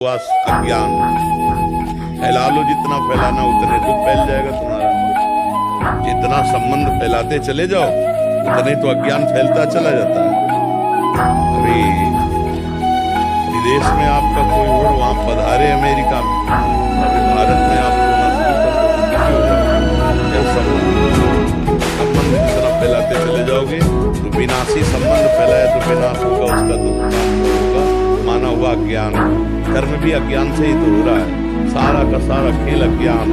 अज्ञान फैला लो, जितना फैलाना उतने दुख फैल जाएगा तुम्हारा। जितना संबंध फैलाते चले जाओ उतने तो अज्ञान फैलता चला जाता है। अभी विदेश में आपका कोई और वहां पधारे अमेरिका में, अभी भारत में आपको संबंध जितना फैलाते चले जाओगे तो विनाशी संबंध फैलाया तो विनाश होगा, उसका दुख होगा। माना हुआ अज्ञान, कर्म भी अज्ञान से ही तो हो रहा है। सारा का सारा खेल अज्ञान।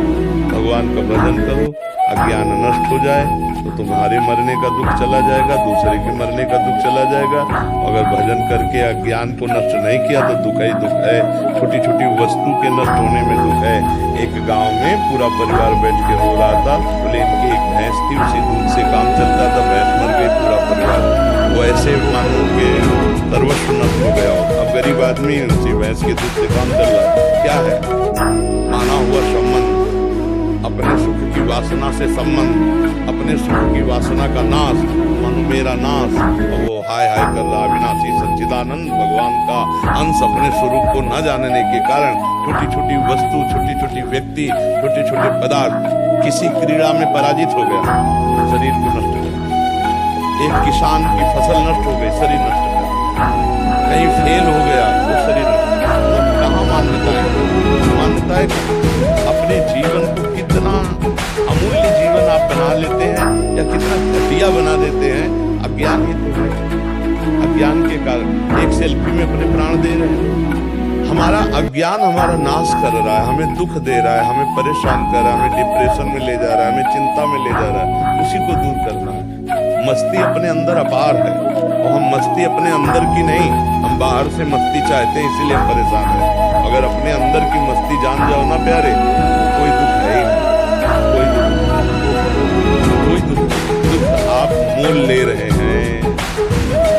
भगवान का भजन करो, अज्ञान नष्ट हो जाए तो तुम्हारे मरने का दुख चला जाएगा, दूसरे के मरने का दुख चला जाएगा। अगर भजन करके अज्ञान को नष्ट नहीं किया तो दुख ही दुख है। छोटी छोटी वस्तु के नष्ट होने में दुख है। एक गांव में पूरा परिवार बैठ के रो रहा था, बोले इनकी एक भैंस थी, उसी दूध से काम चलता था, भैंस मर गई, पूरा परिवार वो ऐसे मानो के सर्वस्व नष्ट हो गया हो। अब गरीब आदमी उसी भैंस के दूध से काम चल रहा है। क्या है? माना हुआ संबंध, अपने सुख की वासना से संबंध, अपने सुख की वासना का नाश, मानो मेरा नाश। और वो हाय हाय कर रहा अविनाशी सच्चिदानंद भगवान का अंश अपने स्वरूप को न जानने के कारण छोटी छोटी वस्तु, छोटी छोटी व्यक्ति, छोटे छोटे पदार्थ किसी क्रीड़ा में पराजित हो गया, शरीर को नष्ट कर। एक किसान की फसल नष्ट हो गई, शरीर नष्ट कर। कहीं फेल हो गया वो शरीर नष्ट कर। कहाँ मान्यता है? मान्यता है अपने जीवन को कितना अमूल्य जीवन आप बना लेते हैं या कितना घटिया बना देते हैं, अज्ञान ही तो है। अज्ञान के कारण एक सेल्फी में अपने प्राण दे रहे हैं। हमारा अज्ञान हमारा नाश कर रहा है, हमें दुख दे रहा है, हमें परेशान कर रहा है, हमें डिप्रेशन में ले जा रहा है, हमें चिंता में ले जा रहा है। उसी को दूर करना है। मस्ती अपने अंदर अपार है और हम मस्ती अपने अंदर की नहीं, हम बाहर से मस्ती चाहते हैं, इसीलिए हम परेशान हैं। अगर अपने अंदर की मस्ती जान जाओ ना प्यारे, कोई दुख है ही नहीं, कोई दुख आप मोल ले रहे हैं।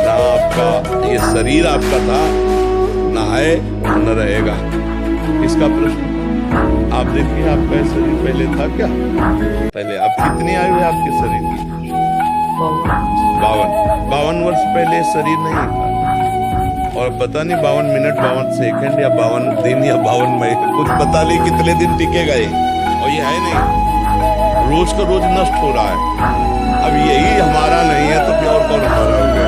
ना आपका ये शरीर आपका था, ना है न रहेगा। इसका प्रश्न आप देखिए, आपका शरीर पहले था क्या? पहले आप कितनी आयु है आपके शरीर की? 52 वर्ष पहले शरीर नहीं था। और पता नहीं 52 मिनट, 52 सेकंड या 52 दिन या 52 महीने, कुछ पता नहीं कितने दिन टिकेगा ये। और ये है नहीं, रोज का रोज नष्ट हो रहा है। अब यही हमारा नहीं है तो फिर और कौन हमारा हो गया?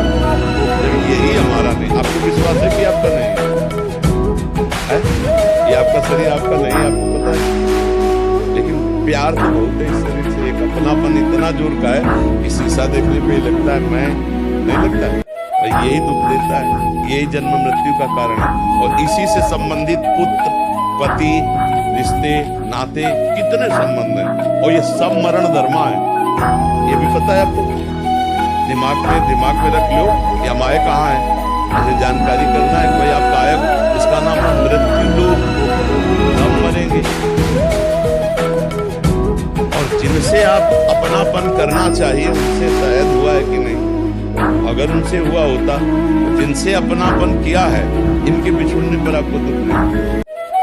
जब यही हमारा नहीं, आपको विश्वास है कि आपका नहीं है? ये आपका शरीर आपका नहीं है, आपको पता है। लेकिन प्यार तो बहुत है इस शरीर से, एक अपनापन इतना जोर का है कि शीशा देखने पे लगता है मैं, नहीं लगता है। और यही दुख देता है, यही जन्म मृत्यु का कारण है। और इसी से संबंधित पुत्र, पति, रिश्ते, नाते, कितने संबंध हैं। और ये सब मरण धर्मा है, ये भी पता है आपको। दिमाग में रख लो, या माए कहाँ है, मुझे जानकारी करना है। कोई आप गायक, इसका नाम है मृत्यु लोक, हम मरेंगे। और जिनसे आप अपनापन करना चाहिए उनसे शायद हुआ है कि नहीं? अगर उनसे हुआ होता तो जिनसे अपनापन किया है, इनके बिछुड़ने पर आपको दुख नहीं।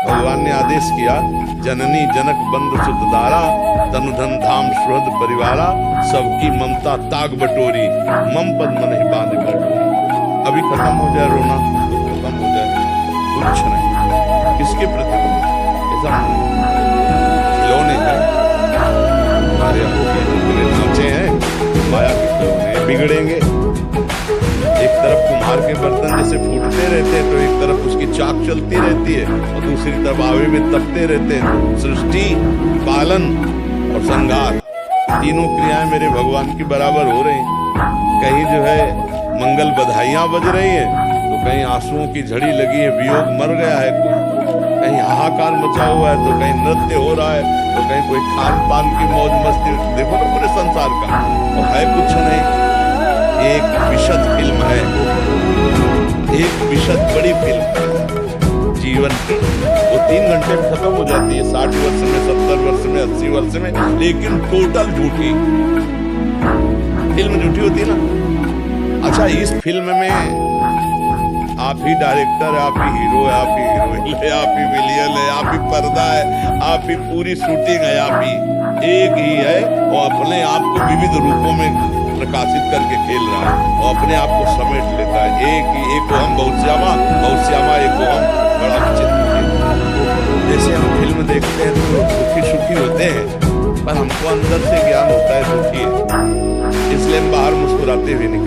भगवान ने आदेश किया, जननी जनक बंधु सुत दारा, तनु धन धाम सुहृद परिवारा, सबकी ममता ताग बटोरी, मम पद मन ही बांध बटोरी। अभी खत्म हो जाए रोना, खत्म हो जाए, कुछ नहीं। किसके प्रति ऐसा खिलौने हैं हमारे, ढांचे हैं, माया के खिलौने बिगड़ेंगे। एक तरफ कुम्हार के बर्तन जैसे फूटते रहते हैं तो एक तरफ उसकी चाक चलती रहती है और दूसरी तरफ आवे में तपते रहते हैं। सृष्टि, पालन और संहार, तीनों क्रियाएं मेरे भगवान की बराबर हो रही हैं। कहीं जो है मंगल बधाइयां बज रही हैं तो कहीं आंसुओं की झड़ी लगी है, वियोग मर गया है, कहीं हाहाकार मचा हुआ है तो कहीं नृत्य हो रहा है, तो कहीं कोई खान पान की मौज मस्ती। देखो ना पूरे संसार का, और है कुछ नहीं। एक विशद फिल्म है, एक विशद बड़ी फिल्म है जीवन की। वो 3 घंटे में खत्म हो जाती है, 60 वर्ष में, 70 वर्ष में, 80 वर्ष में, लेकिन टोटल झूठी फिल्म, झूठी होती है ना। अच्छा, इस फिल्म में आप ही डायरेक्टर है, आप ही हीरो है, आप ही हीरोइन है, आप ही विलियन है, आप ही पर्दा है, आप ही पूरी शूटिंग है, आप ही एक ही है। और अपने आप को विविध रूपों में प्रकाशित करके खेल रहा है और अपने आप को समेट लेता है। एक ही, एक को हम बहुत श्यामा, एक को हम बड़ा विचित्र। जैसे हम फिल्म देखते हैं तो दुखी सुखी होते हैं, पर हमको अंदर से ज्ञान होता है दुखी है, इसलिए हम बाहर मुस्कुराते हुए निकलते हैं।